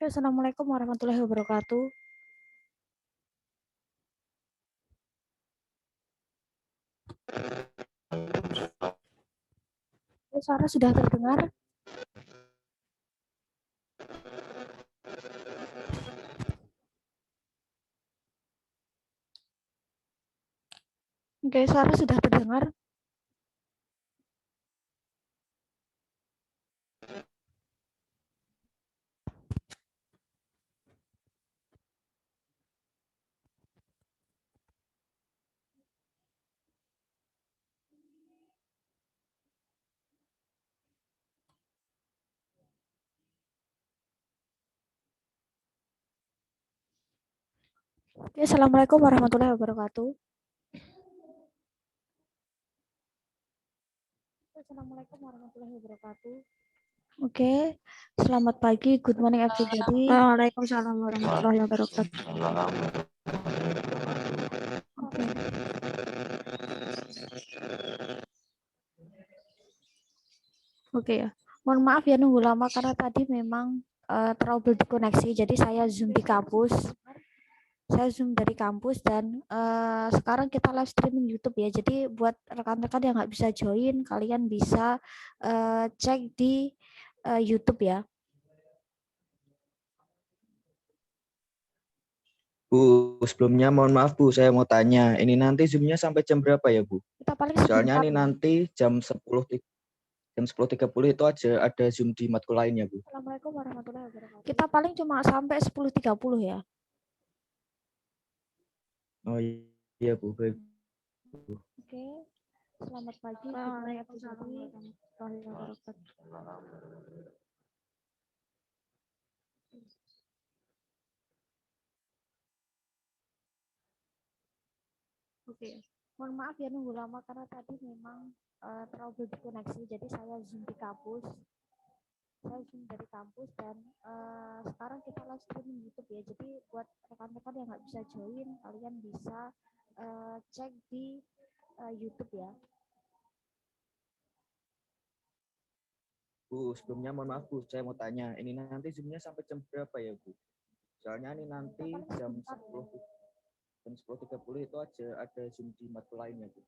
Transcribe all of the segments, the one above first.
Assalamualaikum warahmatullahi wabarakatuh. Suara sudah terdengar? Oke, suara sudah terdengar. Oke, Assalamualaikum warahmatullahi wabarakatuh. Assalamualaikum warahmatullahi wabarakatuh. Oke, selamat pagi, good morning everybody. Waalaikumsalam warahmatullahi wabarakatuh. Oke ya, mohon maaf ya nunggu lama karena tadi memang trouble di koneksi, jadi saya zoom di kampus. Saya zoom dari kampus dan sekarang kita live streaming YouTube ya. Jadi buat rekan-rekan yang nggak bisa join, kalian bisa cek di YouTube ya. Bu, sebelumnya mohon maaf Bu, saya mau tanya, ini nanti zoom-nya sampai jam berapa ya Bu? Kita paling Soalnya sebentar. ini nanti jam 10.30 itu ada zoom di matkul lainnya Bu. Assalamualaikum warahmatullahi wabarakatuh. Kita paling cuma sampai 10.30 ya. Oh iya Bu, baik. Oke, selamat pagi. Waalaikumsalam warahmatullahi wabarakatuh. Oke, mohon maaf ya nunggu lama karena tadi memang trouble di koneksi, jadi saya zoom di kampus. Saya zoom dari kampus dan sekarang kita live streaming YouTube ya. Jadi buat rekan-rekan yang nggak bisa join, kalian bisa cek di YouTube ya. Bu, sebelumnya mohon maaf Bu, saya mau tanya, ini nanti zoom-nya sampai jam berapa ya Bu? Soalnya ini nanti jam 10.30 itu ada zoom di matkul lainnya Bu.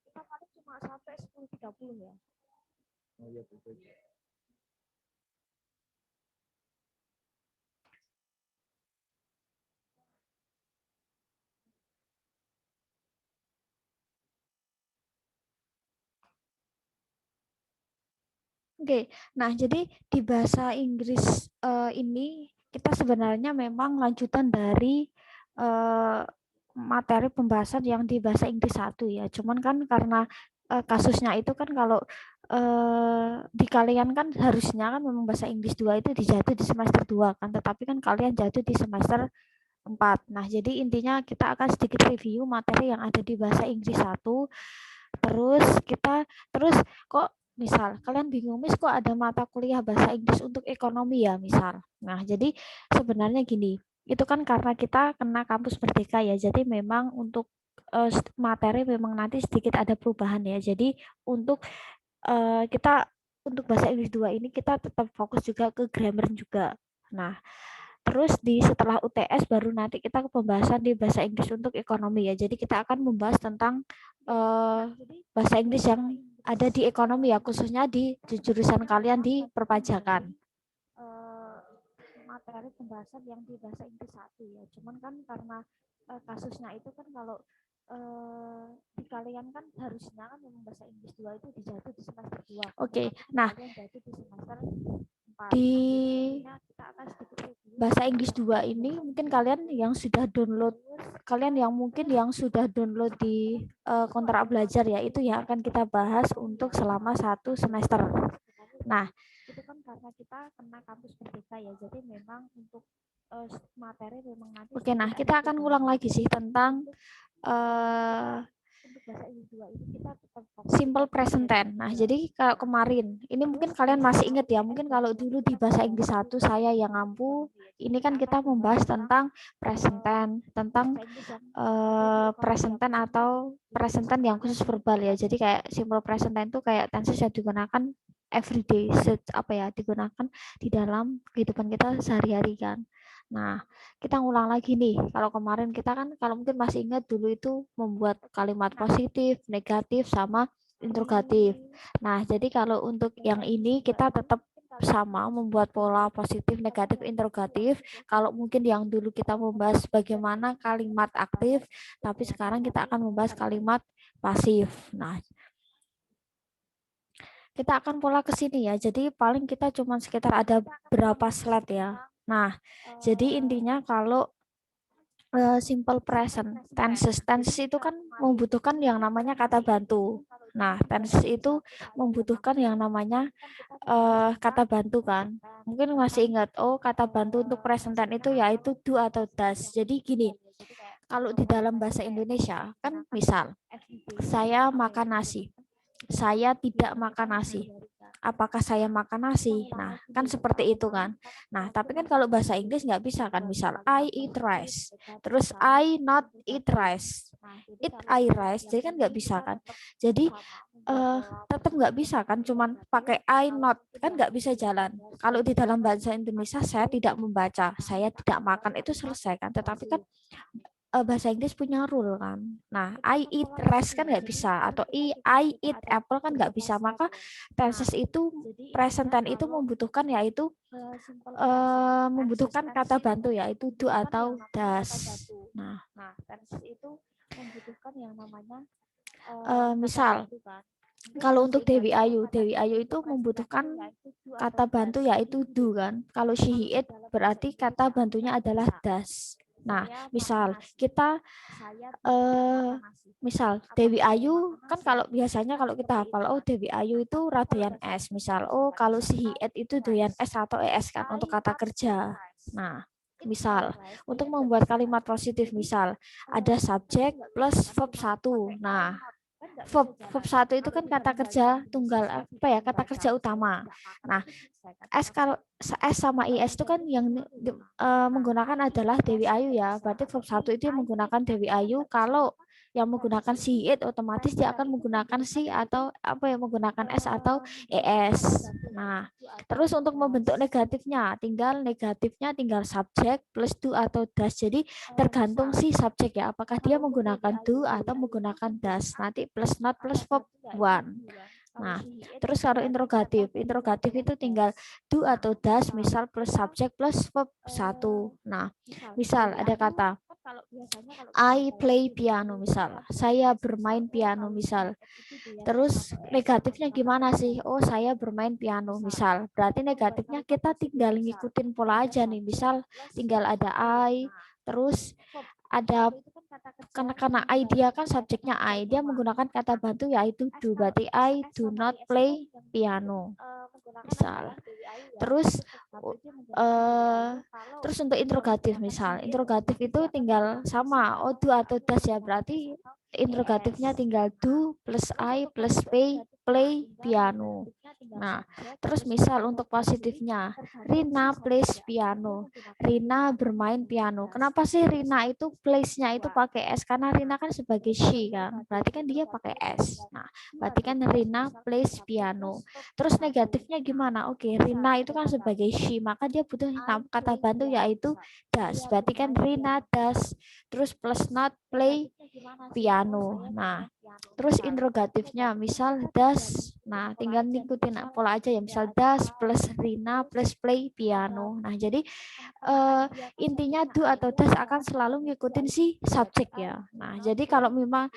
Kita paling cuma sampai 10.30 ya. Oh iya Bu, baik. Oke, nah jadi di bahasa Inggris ini kita sebenarnya memang lanjutan dari materi pembahasan yang di bahasa Inggris 1 ya. Cuman kan karena kasusnya itu kan kalau di kalian kan harusnya kan memang bahasa Inggris 2 itu dijatuh di semester 2 kan, tetapi kan kalian jatuh di semester 4. Nah, jadi intinya kita akan sedikit review materi yang ada di bahasa Inggris 1. Terus kok misal kalian bingung, Miss kok ada mata kuliah bahasa Inggris untuk ekonomi ya misal. Nah, jadi sebenarnya gini, itu kan karena kita kena kampus merdeka ya. Jadi memang untuk materi memang nanti sedikit ada perubahan ya. Jadi untuk kita untuk bahasa Inggris 2 ini kita tetap fokus juga ke grammar juga. Nah, terus setelah UTS baru nanti kita ke pembahasan di bahasa Inggris untuk ekonomi ya. Jadi kita akan membahas tentang bahasa Inggris yang ada di ekonomi ya, khususnya di jurusan kalian di perpajakan. Materi pembahasan yang di bahasa Inggris 1 ya. Cuman kan karena kasusnya itu kan kalau di kalian kan harusnya kan memang bahasa Inggris 2 itu dijatuh di semester 2. Oke. Nah, jatuh di semester 4. Di bahasa Inggris 2 ini mungkin kalian yang sudah download di kontrak belajar ya, itu yang akan kita bahas untuk selama 1 semester. Nah, itu kan karena kita kena kampus merdeka ya, jadi memang untuk materi memang nanti. Oke, nah kita akan ulang lagi sih tentang untuk bahasa Inggris 2 ini kita tetap simple present tense. Nah, jadi kalau kemarin, ini mungkin kalian masih ingat ya, mungkin kalau dulu di bahasa Inggris 1 saya yang ngampu, ini kan kita membahas tentang present tense, tentang present tense atau present tense yang khusus verbal ya. Jadi kayak simple present tense itu kayak tenses yang digunakan everyday, digunakan di dalam kehidupan kita sehari-hari kan. Nah, kita ngulang lagi nih. Kalau kemarin kita kan, kalau mungkin masih ingat dulu itu membuat kalimat positif, negatif, sama interrogatif. Nah, jadi kalau untuk yang ini kita tetap sama membuat pola positif, negatif, interrogatif. Kalau mungkin yang dulu kita membahas bagaimana kalimat aktif, tapi sekarang kita akan membahas kalimat pasif. Nah, kita akan pola ke sini ya. Jadi paling kita cuma sekitar ada berapa slide ya. Nah, jadi intinya kalau simple present tenses itu kan membutuhkan yang namanya kata bantu. Nah, tenses itu membutuhkan yang namanya kata bantu kan. Mungkin masih ingat, oh kata bantu untuk present tense itu yaitu do atau does. Jadi gini, kalau di dalam bahasa Indonesia kan misal saya makan nasi, saya tidak makan nasi. Apakah saya makan nasi? Nah, kan seperti itu kan. Nah, tapi kan kalau bahasa Inggris nggak bisa kan. Misal, I eat rice. Terus, I not eat rice. Eat I rice. Jadi kan nggak bisa kan. Jadi, tetap nggak bisa kan. Cuman pakai I not. Kan nggak bisa jalan. Kalau di dalam bahasa Indonesia, saya tidak membaca. Saya tidak makan. Itu selesai kan. Tetapi kan bahasa Inggris punya rule kan. Nah, I eat rice kan nggak bisa, atau I eat apple kan nggak bisa. Maka tenses itu, present tense itu membutuhkan yaitu membutuhkan kata bantu yaitu do atau does. Nah, tenses itu membutuhkan yang namanya misal kalau untuk Dewi Ayu itu membutuhkan kata bantu yaitu do kan. Kalau she eat berarti kata bantunya adalah does. Nah, misal kita misal Dewi Ayu kan, kalau biasanya kalau kita hafal, oh Dewi Ayu itu doyan es. Misal, oh kalau si Hiet itu doyan es atau es kan untuk kata kerja. Nah, misal untuk membuat kalimat positif, misal ada subjek plus verb 1. Nah, verb 1 itu kan kata kerja tunggal, kata kerja utama. Nah, kalau S sama IS itu kan yang menggunakan adalah Dewi Ayu ya. Berarti verb 1 itu yang menggunakan Dewi Ayu. Kalau yang menggunakan si it, otomatis dia akan menggunakan si atau menggunakan S atau ES. Nah, terus untuk membentuk negatifnya tinggal subjek plus do atau does. Jadi tergantung si subjek ya, apakah dia menggunakan do atau menggunakan does. Nanti plus not plus verb 1. Nah, terus kalau interrogatif itu tinggal do atau does, misal plus subjek plus verb 1. Nah, misal ada kata I play piano, misal saya bermain piano, misal. Terus negatifnya gimana sih? Oh, saya bermain piano, misal. Berarti negatifnya kita tinggal ngikutin pola aja nih. Misal tinggal ada I, terus ada karena I dia kan subjeknya I, dia menggunakan kata bantu yaitu do. Berarti I do not play piano, misal. Terus terus untuk interrogatif, misal interrogatif itu tinggal sama do atau does ya. Berarti interrogatifnya tinggal do plus I plus play piano. Nah, terus misal untuk positifnya, Rina plays piano. Rina bermain piano. Kenapa sih Rina itu place-nya itu pakai S? Karena Rina kan sebagai she kan. Berarti kan dia pakai S. Nah, berarti kan Rina plays piano. Terus negatifnya gimana? Oke, Rina itu kan sebagai she, maka dia butuh kata bantu yaitu does. Berarti kan Rina does, terus plus not play piano. Nah, terus interrogatifnya misal does. Nah, tinggal ngikutin pola aja ya. Misal does plus Rina plus play piano. Nah, jadi intinya do atau does akan selalu ngikutin si subjek ya. Nah, jadi kalau memang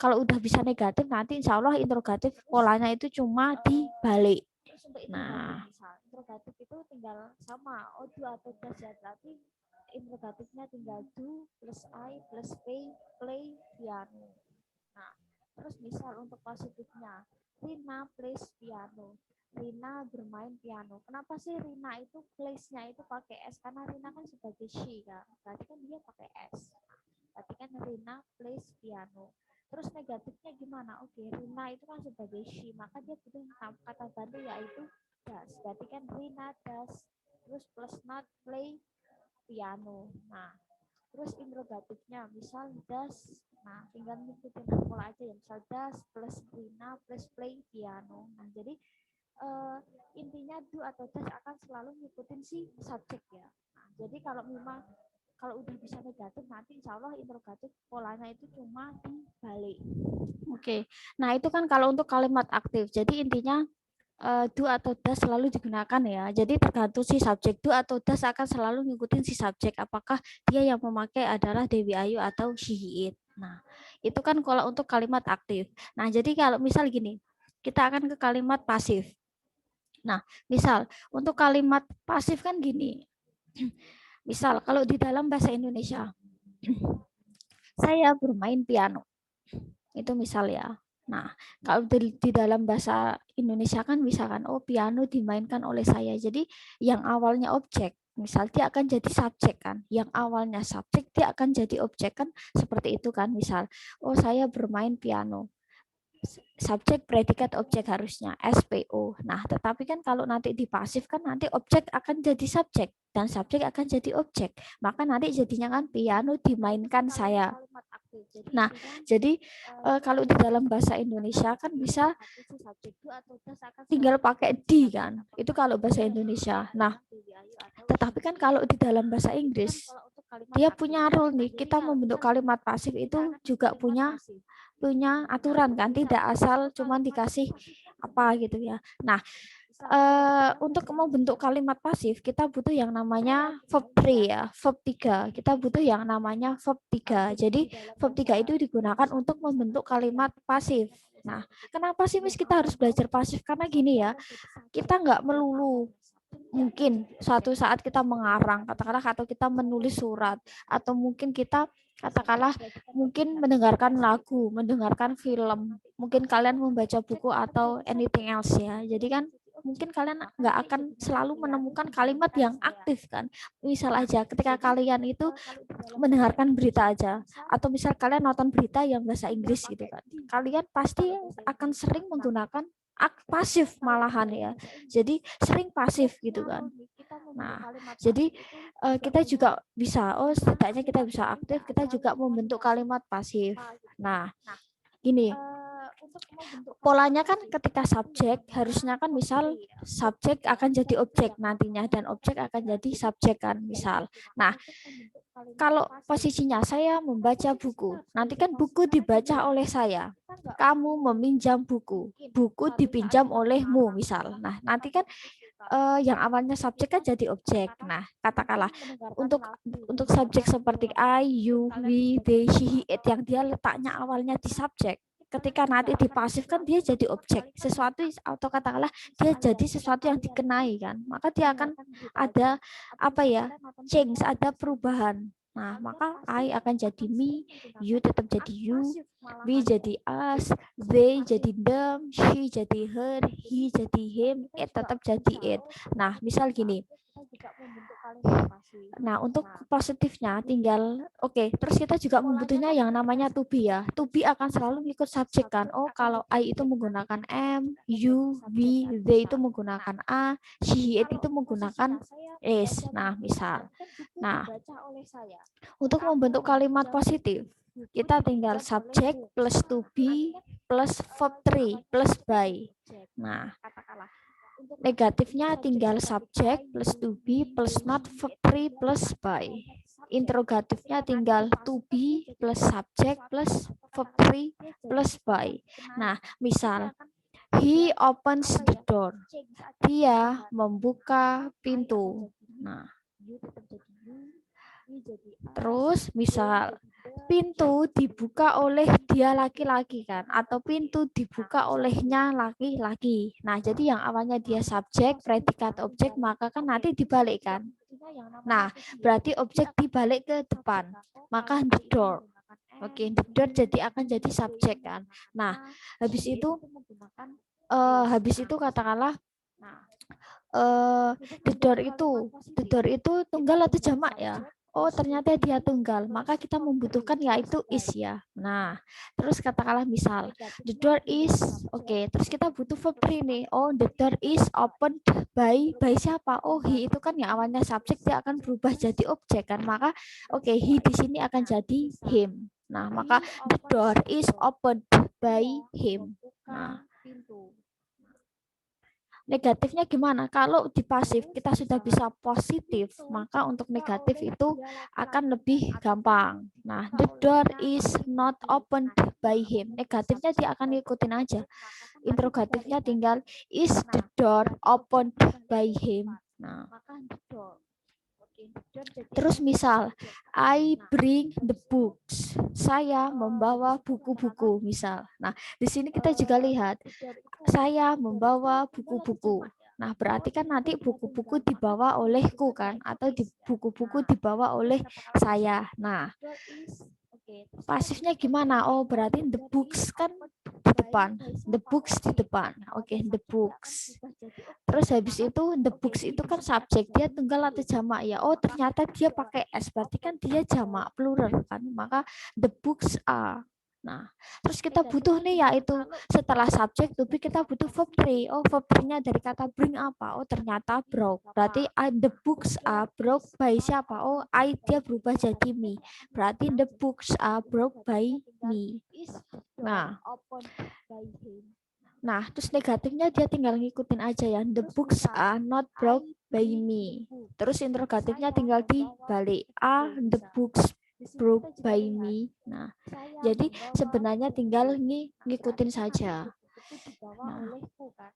kalau udah bisa negatif, nanti insya Allah interrogatif polanya itu cuma dibalik. Nah, interrogatif itu tinggal sama do atau does ya. Berarti interrogatifnya tinggal do plus I plus play piano. Nah, terus misal untuk positifnya, Rina plays piano. Rina bermain piano. Kenapa sih Rina itu place-nya itu pakai S? Karena Rina kan sebagai she kan. Berarti kan dia pakai S. Berarti kan Rina plays piano. Terus negatifnya gimana? Oke, Rina itu kan sebagai she, maka dia butuh kata bantu yaitu does. Berarti kan Rina does. Terus plus not play piano. Nah, terus interrogatifnya misal does. Nah, tinggal ngikutin pola aja ya. Misal does plus Rina plus play piano. Nah, jadi intinya do atau does akan selalu ngikutin si subjek ya. Nah, jadi kalau memang kalau udah bisa negatif nanti insya Allah interrogatif polanya itu cuma dibalik. Oke. Nah, itu kan kalau untuk kalimat aktif. Jadi intinya do atau does selalu digunakan ya. Jadi tergantung si subjek, do atau does akan selalu ngikutin si subjek. Apakah dia yang memakai adalah Dewi Ayu atau she it. Nah, itu kan kalau untuk kalimat aktif. Nah, jadi kalau misal gini, kita akan ke kalimat pasif. Nah, misal untuk kalimat pasif kan gini. Misal kalau di dalam bahasa Indonesia, saya bermain piano. Itu misal ya. Nah, kalau di dalam bahasa Indonesia kan misalkan, oh piano dimainkan oleh saya. Jadi yang awalnya objek, misal dia akan jadi subjek kan. Yang awalnya subjek dia akan jadi objek kan, seperti itu kan. Misal, oh saya bermain piano. Subjek, predikat, objek harusnya SPO. Nah, tetapi kan kalau nanti di pasif kan nanti objek akan jadi subjek dan subjek akan jadi objek. Maka nanti jadinya kan piano dimainkan saya. Nah, jadi kalau di dalam bahasa Indonesia kan bisa tinggal pakai di kan. Itu kalau bahasa Indonesia. Nah, tetapi kan kalau di dalam bahasa Inggris dia punya rule nih. Kita membentuk kalimat pasif itu juga punya aturan kan, tidak asal cuman dikasih apa gitu ya. Nah, untuk membentuk kalimat pasif kita butuh yang namanya verb 3 ya, verb 3. Kita butuh yang namanya verb 3. Jadi verb 3 itu digunakan untuk membentuk kalimat pasif. Nah, kenapa sih Miss kita harus belajar pasif? Karena gini ya, kita nggak melulu mungkin suatu saat kita mengarang, katakanlah atau kita menulis surat, atau mungkin kita katakanlah mungkin mendengarkan lagu, mendengarkan film, mungkin kalian membaca buku atau anything else ya. Jadi kan mungkin kalian nggak akan selalu menemukan kalimat yang aktif kan. Misal aja ketika kalian itu mendengarkan berita aja, atau misal kalian nonton berita yang bahasa Inggris gitu kan, kalian pasti akan sering menggunakan pasif malahan ya. Jadi sering pasif gitu kan. Nah, jadi kita juga bisa, oh setidaknya kita bisa aktif, kita juga membentuk kalimat pasif. Nah, gini, polanya kan ketika subjek harusnya kan misal subjek akan jadi objek nantinya dan objek akan jadi subjek kan misal. Nah, kalau posisinya saya membaca buku, nanti kan buku dibaca oleh saya. Kamu meminjam buku, buku dipinjam olehmu misal. Nah, nanti kan yang awalnya subjek kan jadi objek. Nah, katakanlah untuk subjek seperti I, you, we, they, she, it yang dia letaknya awalnya di subjek. Ketika nanti di pasif kan dia jadi objek, sesuatu atau katakanlah dia jadi sesuatu yang dikenai kan. Maka dia akan ada apa ya? Change, ada perubahan. Nah, maka I akan jadi me, you tetap jadi you, we jadi us, they jadi them, she jadi her, he jadi him, it tetap jadi it. Nah, misal gini. Nah, untuk positifnya tinggal terus kita juga membutuhnya yang namanya to be ya. To be akan selalu ikut subjek kan. Oh, kalau I itu menggunakan am, you, we, they itu menggunakan a, she, it itu menggunakan is. Nah, misal. Nah, untuk membentuk kalimat positif, kita tinggal subjek plus to be plus verb 3 plus by. Nah, negatifnya tinggal subjek plus to be plus not verb 3 plus by. Interrogatifnya tinggal to be plus subjek plus verb 3 plus by. Nah, misal he opens the door. Dia membuka pintu. Nah, terus misal pintu dibuka oleh dia laki-laki kan, atau pintu dibuka olehnya laki-laki. Nah, jadi yang awalnya dia subjek, predikat, objek, maka kan nanti dibalik kan. Nah, berarti objek dibalik ke depan, maka the door. Oke, the door jadi akan jadi subjek kan. Nah, habis itu katakanlah the door itu tunggal atau jamak ya. Oh, ternyata dia tunggal, maka kita membutuhkan yaitu is ya. Nah, terus katakanlah misal the door is terus kita butuh verb 3 nih. Oh, the door is opened by siapa? Oh, he itu kan yang awalnya subjek, dia akan berubah jadi objek kan. Maka he di sini akan jadi him. Nah, maka the door is opened by him. Nah, Negatifnya gimana? Kalau di pasif kita sudah bisa positif, maka untuk negatif itu akan lebih gampang. Nah, the door is not opened by him. Negatifnya dia akan ngikutin aja. Interrogatifnya tinggal is the door opened by him. Nah, terus misal I bring the books. Saya membawa buku-buku misal. Nah, di sini kita juga lihat saya membawa buku-buku. Nah, berarti kan nanti buku-buku dibawa olehku kan, atau buku-buku dibawa oleh saya. Nah, pasifnya gimana? Oh, berarti the books kan di depan. The books di depan. Oke, the books. Terus habis itu the books itu kan subjek, dia tunggal atau jamak ya. Oh, ternyata dia pakai S, berarti kan dia jamak plural kan. Maka the books are. Nah, terus kita butuh nih yaitu setelah subjek to be kita butuh verb 3. Oh, verb 3-nya dari kata bring apa? Oh, ternyata brought. Berarti the books are brought by siapa? Oh, dia berubah jadi me. Berarti the books are brought by me. Nah, terus negatifnya dia tinggal ngikutin aja ya. The books are not brought by me. Terus interrogatifnya tinggal dibalik. Are the books brought by me? Nah, jadi sebenarnya tinggal ngikutin saja. Nah,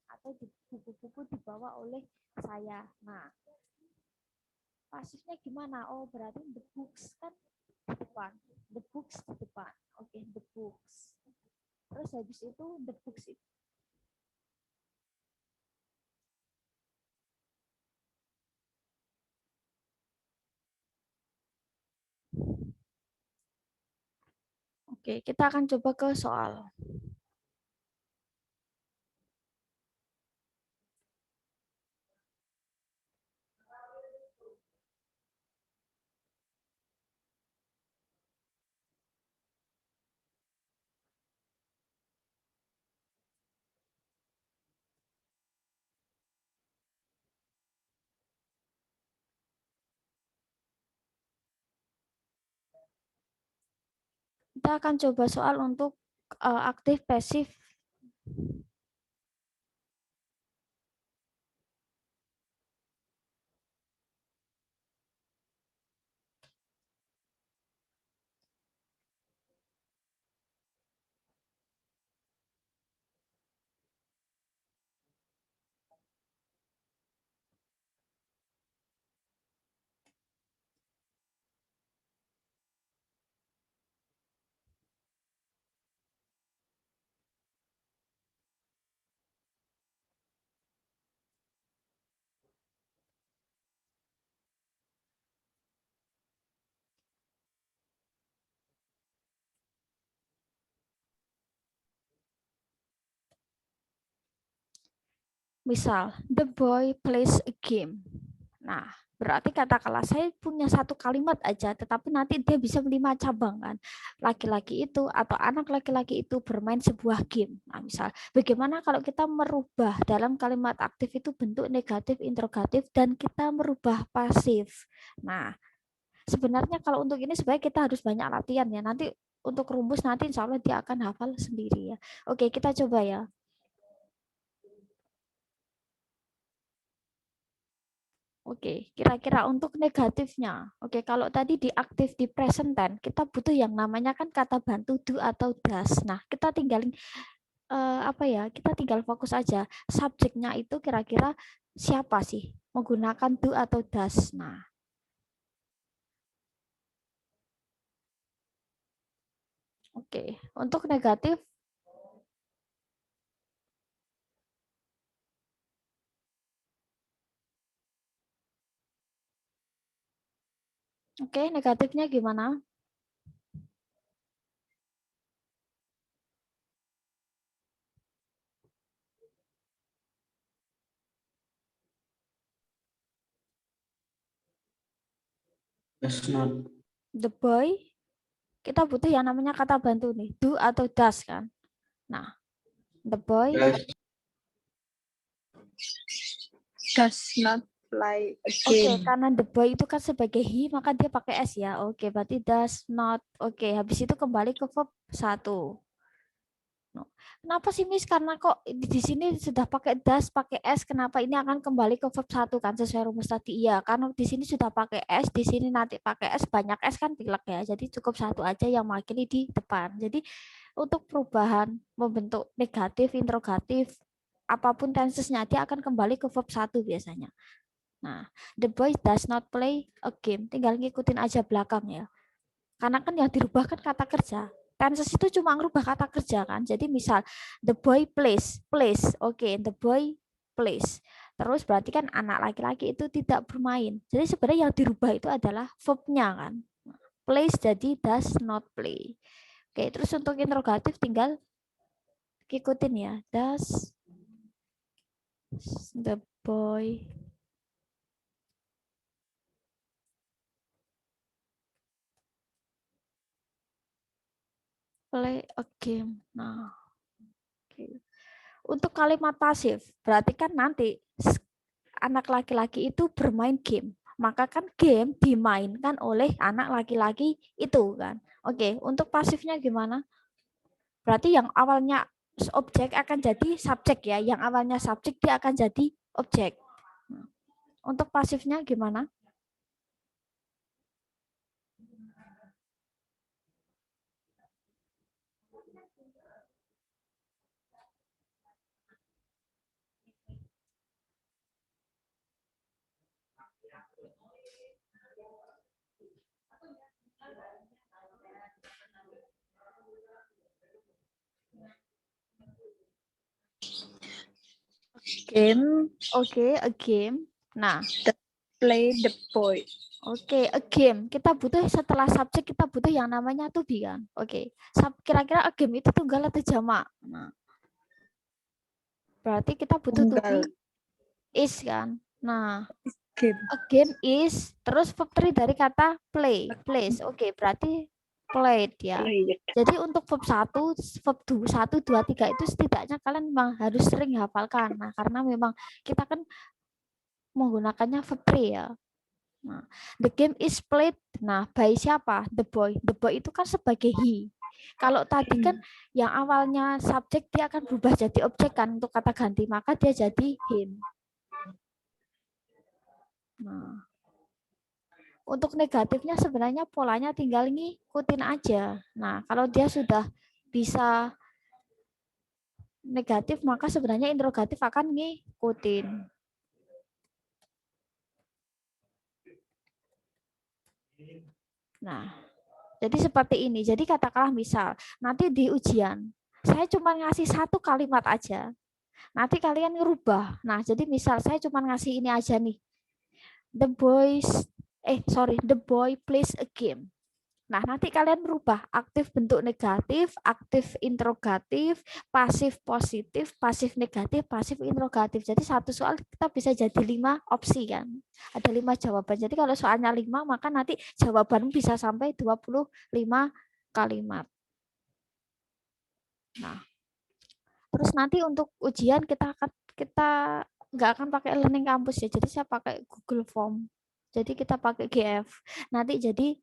atau buku-buku dibawa oleh saya. Nah, pasifnya gimana? Oh, berarti the books kan di depan. The books di depan. Oke, the books. Terus habis itu the books itu. Oke, kita akan coba ke soal. Kita akan coba soal untuk aktif pasif. Misal, the boy plays a game. Nah, berarti katakanlah saya punya satu kalimat aja, tetapi nanti dia bisa 5 cabang kan. Laki-laki itu atau anak laki-laki itu bermain sebuah game. Nah, misal, bagaimana kalau kita merubah dalam kalimat aktif itu bentuk negatif, interrogatif, dan kita merubah pasif. Nah, sebenarnya kalau untuk ini sebenarnya kita harus banyak latihan ya. Nanti untuk rumus nanti insya Allah dia akan hafal sendiri ya. Oke, kita coba ya. Oke, kira-kira untuk negatifnya. Oke, kalau tadi di aktif di present tense, kita butuh yang namanya kan kata bantu do atau does. Nah, kita tinggal apa ya? Kita tinggal fokus aja. Subjeknya itu kira-kira siapa sih? Menggunakan do atau does. Nah, oke. Untuk negatif, oke, negatifnya gimana? Does not. The boy, kita butuh yang namanya kata bantu nih, do atau does kan? Nah, the boy Does not play a Oke, game. karena the boy itu kan sebagai he, maka dia pakai S ya. Oke, berarti does not. Oke, habis itu kembali ke verb 1. No. Kenapa sih Miss? Karena kok di sini sudah pakai das, pakai s, kenapa ini akan kembali ke verb 1 kan sesuai rumus tadi? Iya, karena di sini sudah pakai s, di sini nanti pakai s, banyak s kan pilek ya. Jadi cukup satu aja yang mewakili di depan. Jadi untuk perubahan membentuk negatif, interrogatif, apapun tensesnya dia akan kembali ke verb 1 biasanya. Nah, the boy does not play a game. Tinggal ngikutin aja belakang ya. Karena kan yang dirubah kan kata kerja. Tenses itu cuma ngerubah kata kerja kan. Jadi misal the boy plays, plays. Oke, the boy plays. Terus berarti kan anak laki-laki itu tidak bermain. Jadi sebenarnya yang dirubah itu adalah verb-nya kan. Plays jadi does not play. Oke, terus untuk interrogatif tinggal ikutin ya. Does the boy play a game? Nah, oke. Untuk kalimat pasif, berarti kan nanti anak laki-laki itu bermain game. Maka kan game dimainkan oleh anak laki-laki itu kan. Oke, untuk pasifnya gimana? Berarti yang awalnya objek akan jadi subjek ya. Yang awalnya subjek dia akan jadi objek. Untuk pasifnya gimana? Game Oke, a game. Nah, play the boy. oke, a game. Kita butuh setelah subjek kita butuh yang namanya to be kan. Oke. Kira-kira a game itu tunggal atau jamak? Nah, berarti kita butuh to be Tunggal. is kan. Nah, Game. a game is terus verb 3 dari kata play, plays. Oke, berarti played ya. Play. Jadi untuk verb 1, verb 1, 2, 3 itu setidaknya kalian memang harus sering hafalkan. Nah, karena memang kita kan menggunakannya verb 3 ya. Nah, the game is played. Nah, by siapa? The boy. The boy itu kan sebagai he. Kalau tadi kan yang awalnya subjek dia akan berubah jadi objek kan untuk kata ganti, maka dia jadi him. Nah, untuk negatifnya sebenarnya polanya tinggal ngikutin aja. Nah, kalau dia sudah bisa negatif, maka sebenarnya interrogatif akan ngikutin. Nah, jadi seperti ini. Jadi katakanlah misal, nanti di ujian, saya cuma ngasih satu kalimat aja. Nanti kalian ngerubah. Nah, jadi misal saya cuma ngasih ini aja nih. The boy plays a game. Nah, nanti kalian merubah aktif bentuk negatif, aktif interrogatif, pasif positif, pasif negatif, pasif interrogatif. Jadi satu soal kita bisa jadi 5 opsi kan. Ada 5 jawaban. Jadi kalau soalnya 5, maka nanti jawaban bisa sampai 25 kalimat. Nah, terus nanti untuk ujian kita nggak akan pakai Learning Campus ya. Jadi saya pakai Google Form. Jadi kita pakai GF. Nanti jadi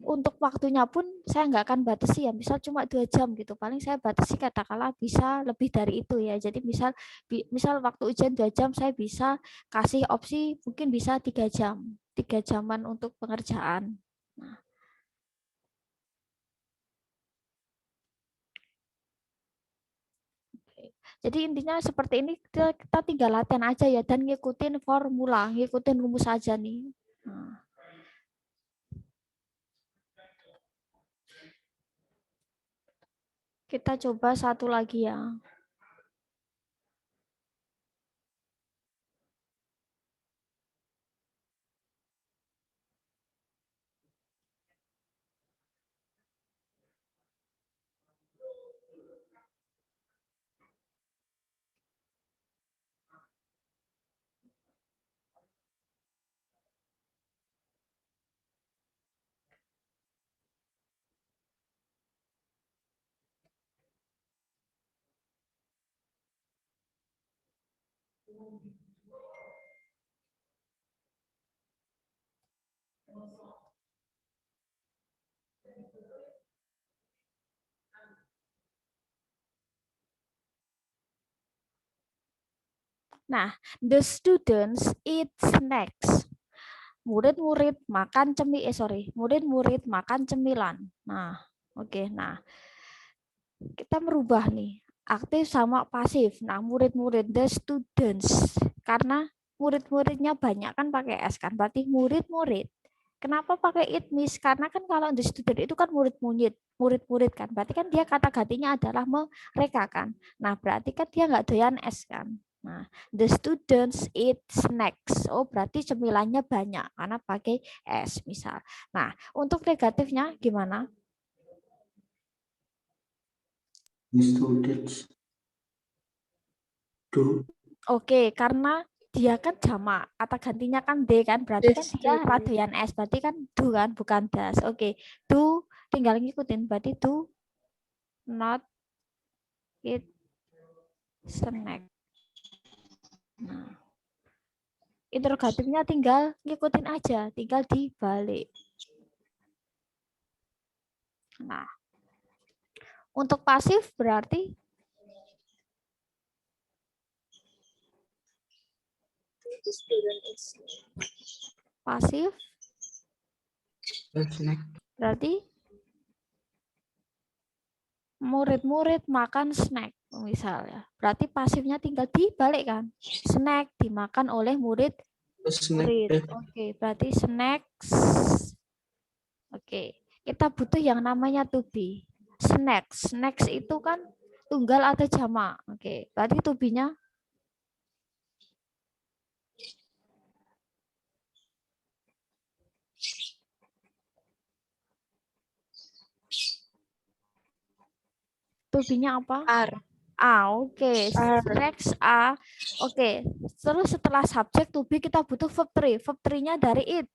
untuk waktunya pun saya nggak akan batasi ya, misal cuma 2 jam gitu, paling saya batasi katakanlah bisa lebih dari itu ya. Jadi misal waktu ujian 2 jam, saya bisa kasih opsi mungkin bisa 3 jam, 3 jaman untuk pengerjaan. Nah, jadi intinya seperti ini, kita tinggal latihan aja ya dan ngikutin formula, ngikutin rumus aja nih. Nah. Kita coba satu lagi ya. Nah, the students eat snacks. Murid-murid makan murid-murid makan cemilan. Nah, oke. Nah, kita merubah nih aktif sama pasif. Nah, murid-murid the students karena murid-muridnya banyak kan pakai S kan, berarti murid-murid. Kenapa pakai it miss? Karena kan kalau the student itu kan murid-murid kan, berarti kan dia kata gantinya adalah mereka kan. Nah, berarti kan dia nggak doyan S kan. Nah, the students eat snacks. Oh, berarti cemilannya banyak karena pakai S misal. Nah, untuk negatifnya gimana? The students do. Oke, karena dia kan jamak, kata gantinya kan D kan, berarti The kan dia student. radoyan S, berarti kan do kan, bukan das. Oke, do tinggal ngikutin, berarti do not eat snack. Nah, interrogatifnya tinggal ngikutin aja, tinggal dibalik. Nah, untuk pasif berarti The student is. pasif Snack. berarti murid-murid makan snack misalnya. Berarti pasifnya tinggal dibalik kan. Snack dimakan oleh murid. Snack. Oke, berarti snacks. Oke, kita butuh yang namanya to be. Snacks. Snacks itu kan tunggal atau jamak. Oke, berarti to be-nya to be-nya apa? R. A, oke. R. Snacks A. Oke. Terus setelah subjek to be kita butuh verb 3. Verb 3-nya dari it.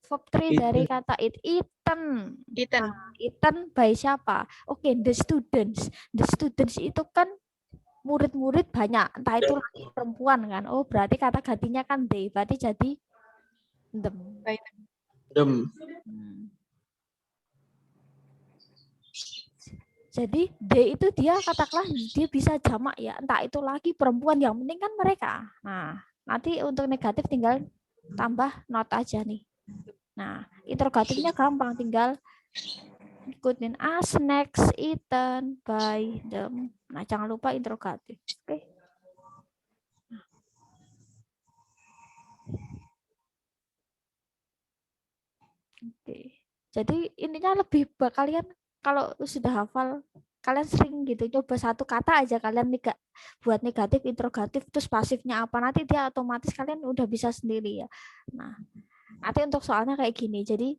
Verb 3 dari kata it. Eaten. Eaten. Eaten by siapa? Oke, the students. The students itu kan murid-murid banyak. Entah itu laki perempuan kan. Oh, berarti kata gantinya kan they. Berarti jadi them. Them. Jadi D itu dia katakanlah dia bisa jamak ya, entah itu laki perempuan, yang penting kan mereka. Nah, nanti untuk negatif tinggal tambah not aja nih. Nah, interrogatifnya gampang, tinggal ikutin snacks eaten by them. Nah, jangan lupa interrogatif. Oke. Oke. Jadi intinya lebih kalian kalau sudah hafal, kalian sering gitu coba satu kata aja kalian buat negatif, interrogatif, terus pasifnya apa, nanti dia otomatis kalian udah bisa sendiri ya. Nah, nanti untuk soalnya kayak gini. Jadi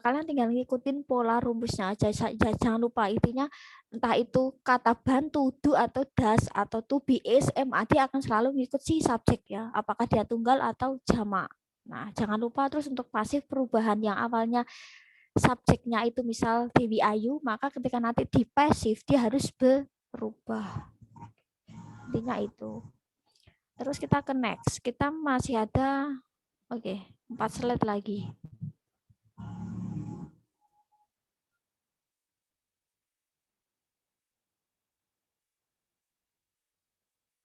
kalian tinggal ngikutin pola rumusnya aja. Jangan lupa intinya entah itu kata bantu, do atau das atau to be, is, am, dia akan selalu ngikut si subjek ya. Apakah dia tunggal atau jamak. Nah, jangan lupa terus untuk pasif perubahan yang awalnya subjeknya itu misal Dewi Ayu, maka ketika nanti di pasif dia harus berubah. Intinya itu. Terus kita ke next. Kita masih ada 4 slide lagi.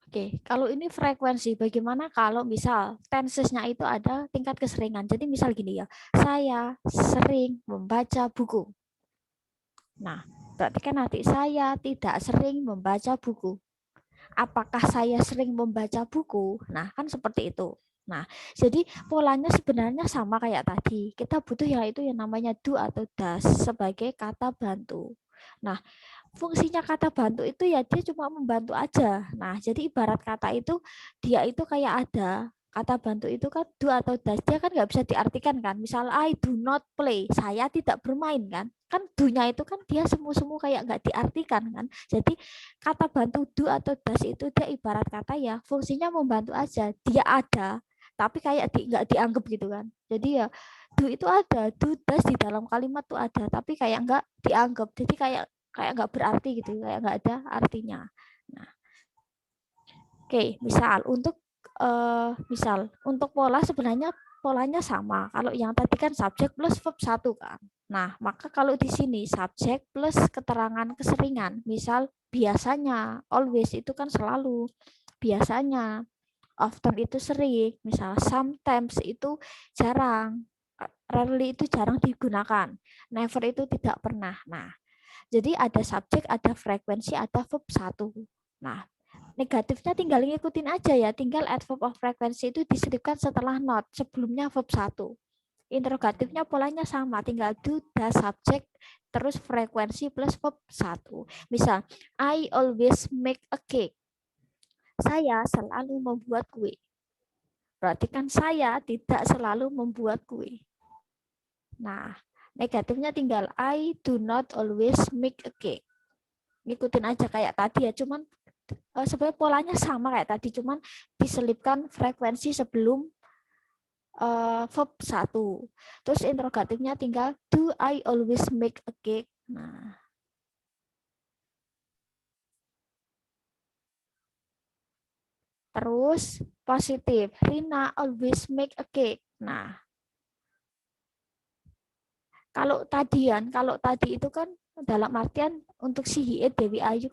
Oke, kalau ini frekuensi, bagaimana kalau misal tensesnya itu ada tingkat keseringan. Jadi misal gini ya, saya sering membaca buku. Nah, berarti kan nanti saya tidak sering membaca buku. Apakah saya sering membaca buku? Nah, kan seperti itu. Nah, jadi polanya sebenarnya sama kayak tadi. Kita butuh yang namanya do atau das sebagai kata bantu. Nah, fungsinya kata bantu itu ya dia cuma membantu aja. Nah, jadi ibarat kata itu dia itu kayak ada. Kata bantu itu kan do atau das. Dia kan nggak bisa diartikan kan. Misal I do not play, saya tidak bermain kan. Kan do-nya itu kan dia semu-semu kayak nggak diartikan kan. Jadi kata bantu do atau das itu dia ibarat kata ya fungsinya membantu aja. Dia ada, tapi kayak nggak dianggap gitu kan. Jadi ya do itu ada, do das di dalam kalimat tuh ada, tapi kayak nggak dianggap. Jadi kayak nggak berarti gitu, kayak nggak ada artinya. Nah, oke, misal untuk pola sebenarnya polanya sama. Kalau yang tadi kan subjek plus verb 1 kan. Nah, maka kalau di sini subjek plus keterangan keseringan. Misal biasanya, always itu kan selalu. Biasanya, often itu sering. Misal sometimes itu jarang. Rarely itu jarang digunakan. Never itu tidak pernah. Nah, jadi ada subjek, ada frekuensi, ada verb 1. Nah, negatifnya tinggal ngikutin aja ya. Tinggal adverb of frequency itu diselipkan setelah not. Sebelumnya verb 1. Interrogatifnya polanya sama. Tinggal do, does, subject, terus frekuensi plus verb 1. Misal, I always make a cake. Saya selalu membuat kue. Berarti kan saya tidak selalu membuat kue. Nah, negatifnya tinggal I do not always make a cake. Ngikutin aja kayak tadi ya, cuman sebenarnya polanya sama kayak tadi, cuman diselipkan frekuensi sebelum verb 1. Terus interrogatifnya tinggal do I always make a cake. Nah, terus positif, Rina always make a cake. Nah, kalau tadi itu kan dalam artian untuk si Hi'e, Dewi Ayu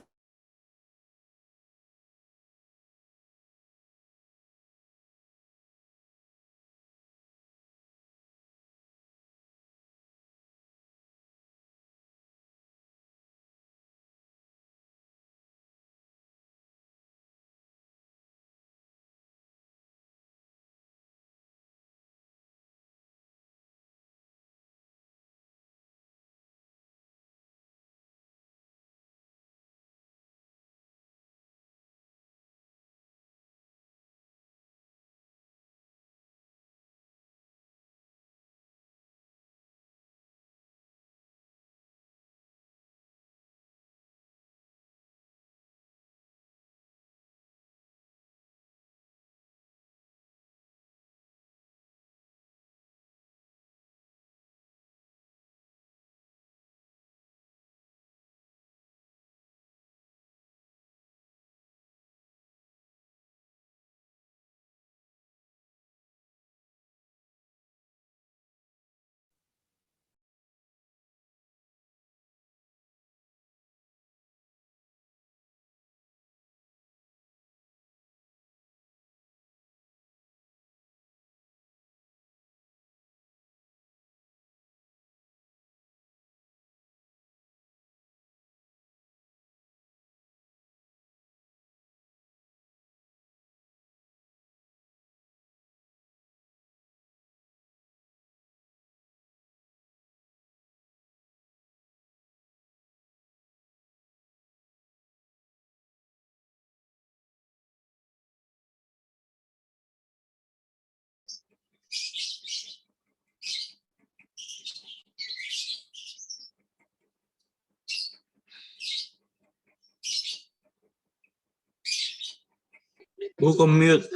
Who commute?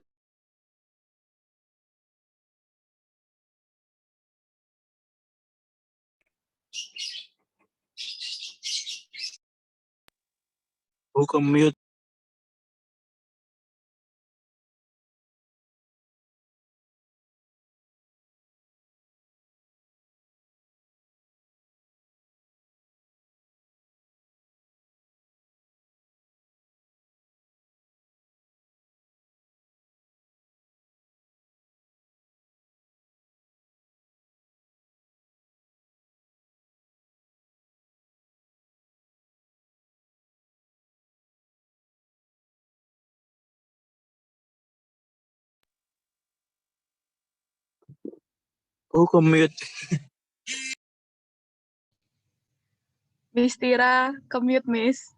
Who commute? Who commute? Miss Tira, commute, Miss.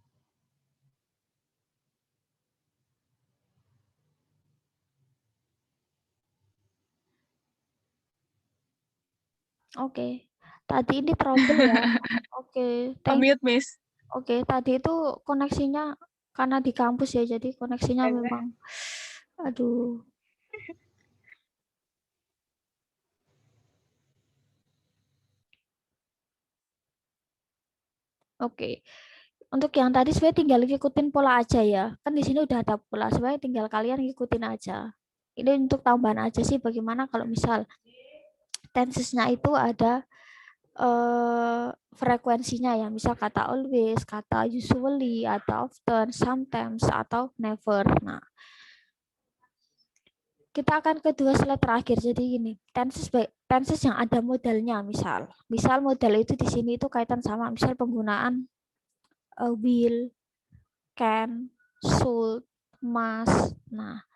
Oke. Tadi ini trouble ya. Oke, Commute, Miss. Oke, tadi itu koneksinya karena di kampus ya, jadi koneksinya memang aduh. Oke. Untuk yang tadi sebenarnya tinggal ngikutin pola aja ya. Kan di sini udah ada pola, sebenarnya tinggal kalian ngikutin aja. Ini untuk tambahan aja sih, bagaimana kalau misal tensesnya itu ada frekuensinya ya, misal kata always, kata usually, atau often, sometimes, atau never. Nah, kita akan ke dua slide terakhir. Jadi gini, tenses yang ada modalnya, misal modal itu di sini itu kaitan sama misal penggunaan will, can, should, must. Nah,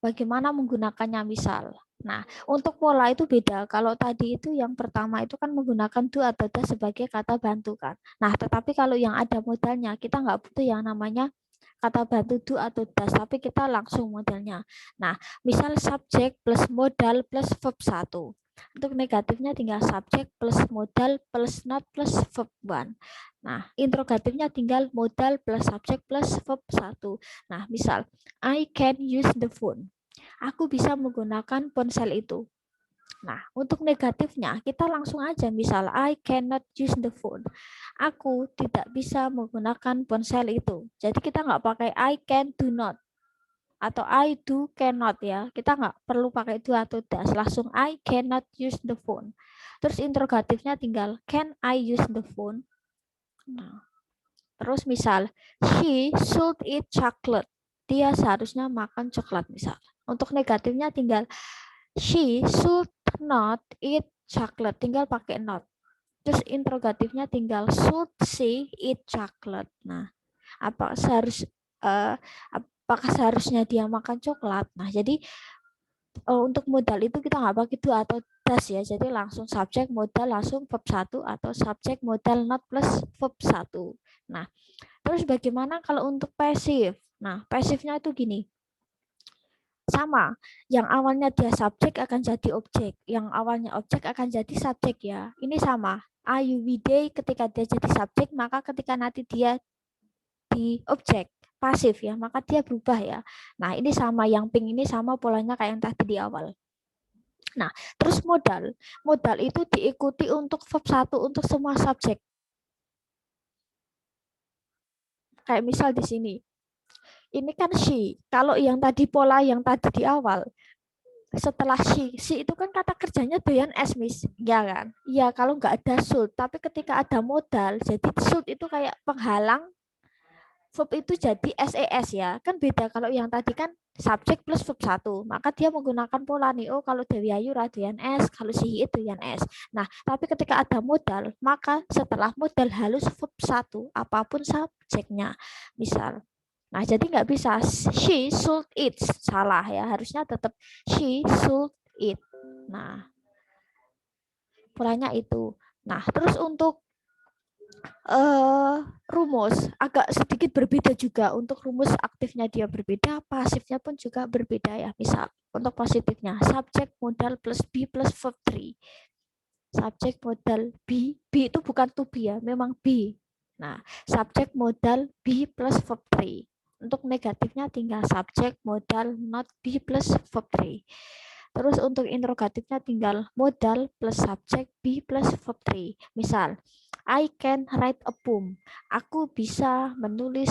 bagaimana menggunakannya misal. Nah, untuk pola itu beda. Kalau tadi itu yang pertama itu kan menggunakan do atau does sebagai kata bantu kan. Nah, tetapi kalau yang ada modalnya, kita nggak butuh yang namanya kata bantu do atau does, tapi kita langsung modalnya. Nah, misal subjek plus modal plus verb 1. Untuk negatifnya tinggal subjek plus modal plus not plus verb 1. Nah, interrogatifnya tinggal modal plus subjek plus verb 1. Nah, misal I can use the phone. Aku bisa menggunakan ponsel itu. Nah, untuk negatifnya kita langsung aja misal I cannot use the phone. Aku tidak bisa menggunakan ponsel itu. Jadi kita nggak pakai I can do not atau I do cannot ya. Kita nggak perlu pakai do atau does. Langsung I cannot use the phone. Terus interrogatifnya tinggal can I use the phone. Nah, terus misal she should eat chocolate. Dia seharusnya makan coklat misal. Untuk negatifnya tinggal she should not eat chocolate. Tinggal pakai not. Terus interrogatifnya tinggal should she eat chocolate. Nah, apakah seharusnya dia makan coklat? Nah, jadi untuk modal itu kita nggak pakai do atau does ya. Jadi langsung subjek modal langsung verb 1 atau subjek modal not plus verb 1. Nah, terus bagaimana kalau untuk pasif? Nah, pasifnya itu gini. Sama, yang awalnya dia subjek akan jadi objek, yang awalnya objek akan jadi subjek ya. Ini sama. I, we, they ketika dia jadi subjek, maka ketika nanti dia di objek pasif ya, maka dia berubah ya. Nah, ini sama, yang pink ini sama polanya kayak yang tadi di awal. Nah, terus modal. Modal itu diikuti untuk verb 1 untuk semua subjek. Kayak misal di sini. Ini kan she. Kalau yang tadi pola yang tadi di awal, setelah she itu kan kata kerjanya doyan es, Miss. Ya kan? Iya, kalau nggak ada should. Tapi ketika ada modal, jadi should itu kayak penghalang verb itu jadi SES ya. Kan beda kalau yang tadi kan subjek plus verb 1. Maka dia menggunakan pola nih. Oh, kalau Dewi Ayu doyan es, kalau si itu doyan es. Nah, tapi ketika ada modal, maka setelah modal halus verb 1, apapun subjeknya. Misal nah, jadi nggak bisa she should eat. Salah ya, harusnya tetap she should eat. Nah, polanya itu. Nah, terus untuk rumus agak sedikit berbeda juga. Untuk rumus aktifnya dia berbeda, pasifnya pun juga berbeda ya. Misal, untuk positifnya, subjek modal plus be plus verb 3. Subjek modal be itu bukan to be ya, memang be. Nah, subjek modal be plus verb 3. Untuk negatifnya tinggal subjek modal not be plus verb 3. Terus untuk interrogatifnya tinggal modal plus subjek be plus verb 3. Misal, I can write a poem. Aku bisa menulis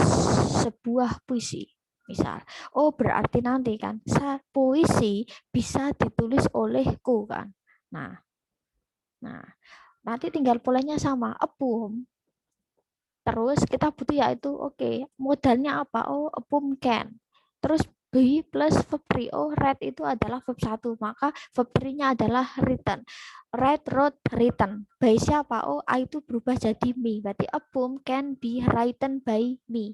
sebuah puisi. Misal, oh berarti nanti kan puisi bisa ditulis olehku kan. Nah, nanti tinggal polanya sama, a poem. Terus kita butuh yaitu oke, modalnya apa? Oh, a poem can. Terus be plus verb 3. Oh, read itu adalah verb 1, maka verb 3-nya adalah written. Read, wrote, written. By siapa? Oh, I itu berubah jadi me. Berarti a poem can be written by me.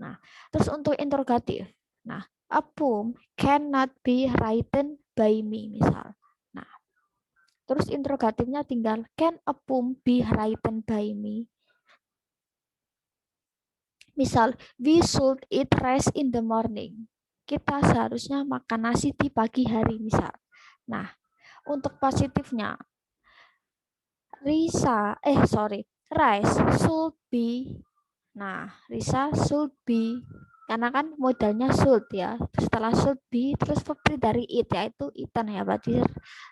Nah, terus untuk interrogatif. Nah, a poem cannot be written by me misal. Nah, terus interrogatifnya tinggal can a poem be written by me? Misal, we should eat rice in the morning. Kita seharusnya makan nasi di pagi hari, misal. Nah, untuk positifnya, rice should be. Nah, Risa should be. Karena kan modalnya should ya. Setelah should be, terus verb dari eat, yaitu eaten ya. Berarti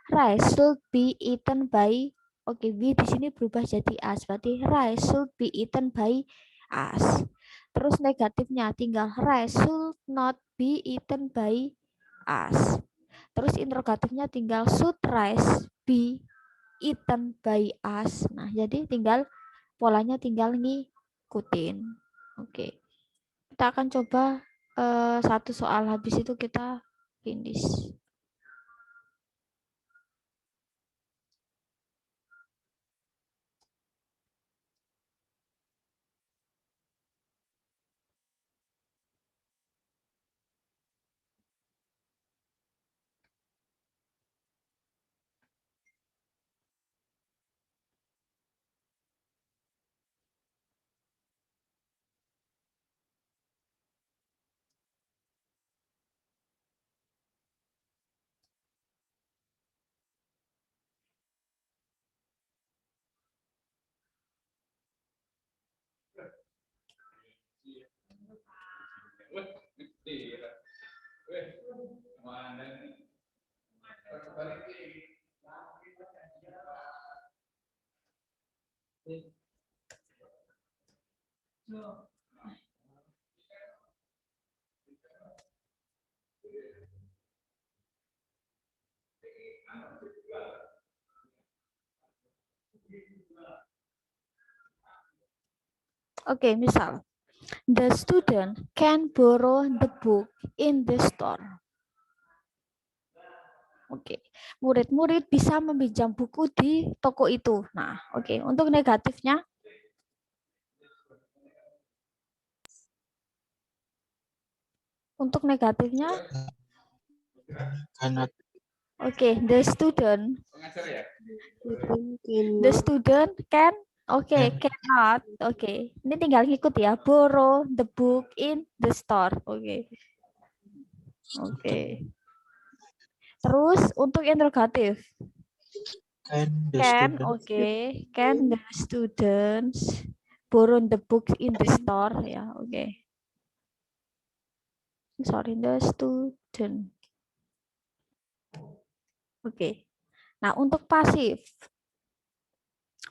rice should be eaten by. Oke, we di sini berubah jadi us. Berarti rice should be eaten by us. Terus negatifnya tinggal rice should not be eaten by us. Terus interrogatifnya tinggal should rice be eaten by us. Nah, jadi tinggal polanya tinggal ngikutin. Oke. Kita akan coba satu soal, habis itu kita finish. Oke, misal the student can borrow the book in the store. Oke, murid-murid bisa meminjam buku di toko itu. Nah, oke, untuk negatifnya, Cannot. oke, the student can, oke, cannot, oke, ini tinggal ngikut ya, borrow the book in the store, oke, oke. Terus untuk interrogatif, can, oke, can the students borrow the book in the store, ya, oke. Sorry, the student. Oke. Nah, untuk pasif,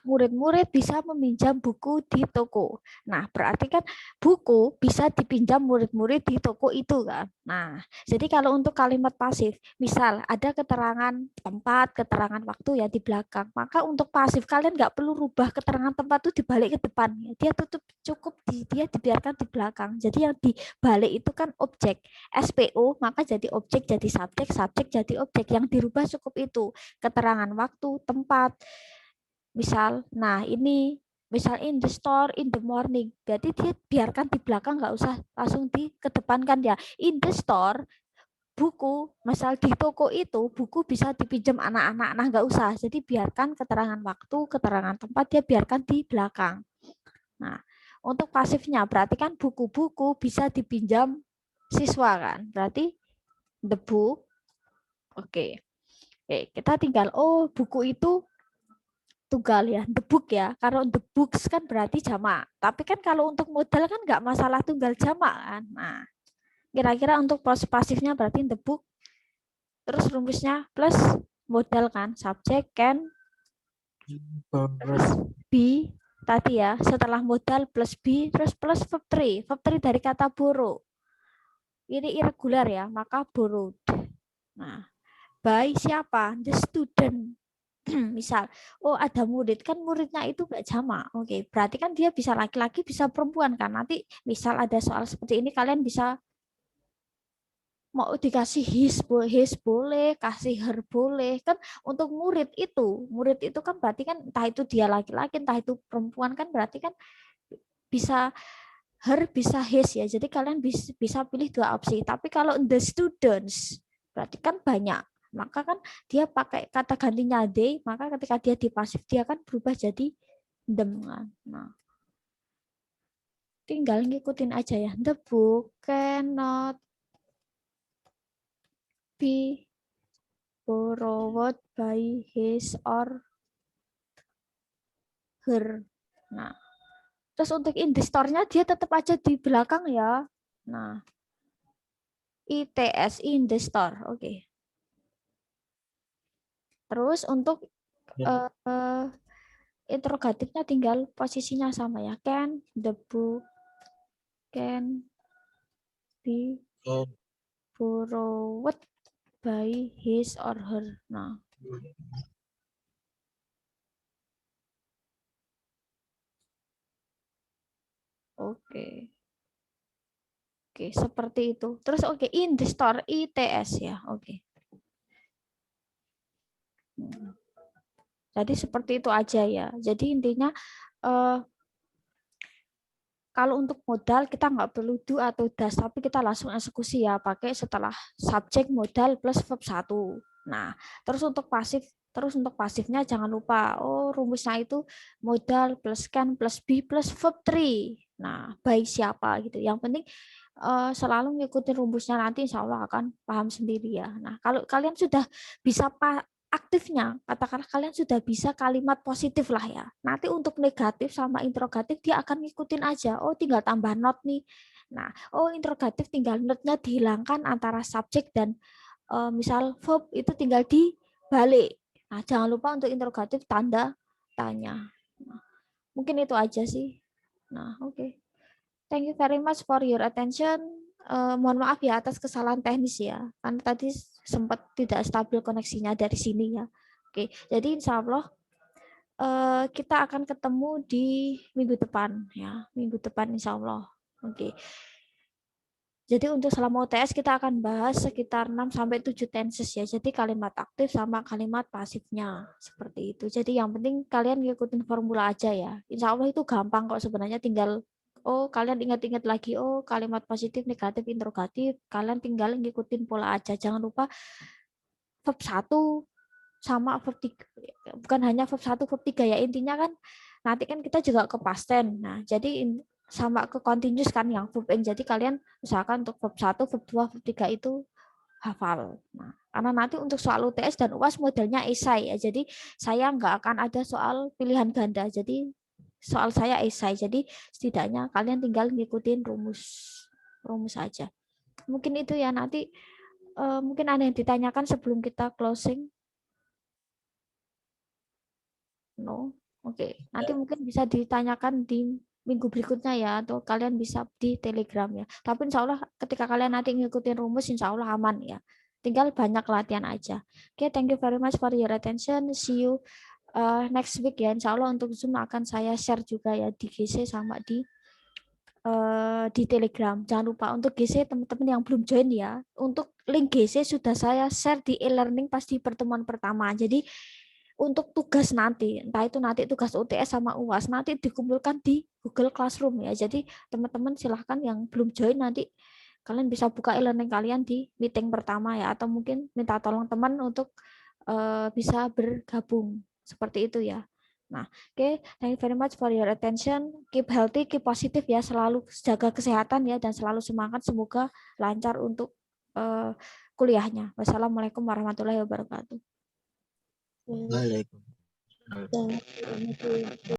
murid-murid bisa meminjam buku di toko. Nah, berarti kan buku bisa dipinjam murid-murid di toko itu kan. Nah, jadi kalau untuk kalimat pasif, misal ada keterangan tempat, keterangan waktu ya di belakang, maka untuk pasif kalian nggak perlu rubah keterangan tempat itu dibalik ke depan. Dia tutup cukup dia dibiarkan di belakang. Jadi yang dibalik itu kan objek. SPO, maka jadi objek, jadi subjek, subjek jadi objek. Yang dirubah cukup itu. Keterangan waktu, tempat, misal, nah ini misal in the store in the morning, berarti dia biarkan di belakang, nggak usah langsung dikedepankan ya. In the store, buku, misal di toko itu buku bisa dipinjam anak-anak, nah nggak usah, jadi biarkan keterangan waktu, keterangan tempat dia biarkan di belakang. Nah, untuk pasifnya berarti kan buku-buku bisa dipinjam siswa kan, berarti the book, oke. Oke, kita tinggal, oh buku itu tunggal ya, the book ya. Kalau the books kan berarti jamak. Tapi kan kalau untuk modal kan nggak masalah tunggal jamak kan. Nah, kira-kira untuk pasifnya berarti the book. Terus rumusnya plus modal kan, subjek can, terus be tadi ya. Setelah modal plus be, terus plus verb 3. Verb 3 dari kata borrow. Ini irregular ya, maka borrowed. Nah, by siapa? The student. Misal, oh ada murid, kan muridnya itu gak jamak. Oke, berarti kan dia bisa laki-laki, bisa perempuan kan. Nanti misal ada soal seperti ini, kalian bisa mau dikasih his boleh, kasih her boleh. Kan untuk murid itu kan berarti kan entah itu dia laki-laki, entah itu perempuan, kan berarti kan bisa her, bisa his ya. Jadi kalian bisa pilih dua opsi. Tapi kalau the students, berarti kan banyak. Maka kan dia pakai kata gantinya they, maka ketika dia di pasif dia kan berubah jadi them kan. Nah, tinggal ngikutin aja ya. The book cannot be borrowed by his or her. Nah, terus untuk in the store-nya dia tetap aja di belakang ya. Nah, ITS in the store. Oke. Terus untuk interrogatifnya tinggal posisinya sama ya. Can the book can be borrowed by his or her. Nah, oke. Oke, seperti itu. Terus oke, in the store, ITS ya. Oke. Jadi seperti itu aja ya. Jadi intinya kalau untuk modal kita nggak perlu do atau das, tapi kita langsung eksekusi ya, pakai setelah subjek modal plus verb 1. Nah, terus untuk pasifnya jangan lupa, rumusnya itu modal plus can plus be plus verb 3. Nah, by siapa gitu. Yang penting selalu ngikutin rumusnya, nanti insya Allah akan paham sendiri ya. Nah, kalau kalian sudah bisa aktifnya, katakanlah kalian sudah bisa kalimat positif lah ya. Nanti untuk negatif sama interrogatif dia akan ngikutin aja. Oh, tinggal tambah not nih. Nah, interrogatif tinggal not-nya dihilangkan antara subjek dan misal verb itu tinggal dibalik. Nah, jangan lupa untuk interrogatif tanda tanya. Nah, mungkin itu aja sih. Nah, oke. Thank you very much for your attention. Mohon maaf ya atas kesalahan teknis ya, karena tadi sempat tidak stabil koneksinya dari sini ya. Oke, jadi insya Allah kita akan ketemu di minggu depan ya, minggu depan insya Allah. Oke. Jadi untuk selama UTS kita akan bahas sekitar 6-7 tenses ya. Jadi kalimat aktif sama kalimat pasifnya seperti itu. Jadi yang penting kalian ngikutin formula aja ya. Insya Allah itu gampang kok sebenarnya, tinggal kalian ingat-ingat lagi kalimat positif, negatif, interrogatif. Kalian tinggal ngikutin pola aja. Jangan lupa verb 1 sama verb 3. Bukan hanya verb 1, verb 3 ya. Intinya kan nanti kan kita juga ke past tense. Nah, jadi sama ke continuous kan yang verb ing. Jadi kalian usahakan untuk verb 1, verb 2, verb 3 itu hafal. Nah, karena nanti untuk soal UTS dan UAS modelnya esai ya. Jadi saya nggak akan ada soal pilihan ganda. Jadi soal saya esai. Jadi setidaknya kalian tinggal ngikutin rumus saja. Mungkin itu ya, nanti mungkin ada yang ditanyakan sebelum kita closing. No. Oke, nanti mungkin bisa ditanyakan di minggu berikutnya ya, atau kalian bisa di Telegram ya. Tapi insya Allah ketika kalian nanti ngikutin rumus, insya Allah aman ya. Tinggal banyak latihan aja. Oke, thank you very much for your attention. See you next week ya. Insya Allah untuk Zoom akan saya share juga ya di GC sama di Telegram. Jangan lupa untuk GC teman-teman yang belum join ya. Untuk link GC sudah saya share di e-learning pas di pertemuan pertama. Jadi untuk tugas nanti, entah itu nanti tugas UTS sama UAS, nanti dikumpulkan di Google Classroom ya. Jadi teman-teman silahkan yang belum join nanti kalian bisa buka e-learning kalian di meeting pertama ya, atau mungkin minta tolong teman untuk bisa bergabung seperti itu ya. Nah, oke, thank you very much for your attention. Keep healthy, keep positive ya, selalu jaga kesehatan ya, dan selalu semangat. Semoga lancar untuk kuliahnya. Wassalamualaikum warahmatullahi wabarakatuh. Waalaikumsalam.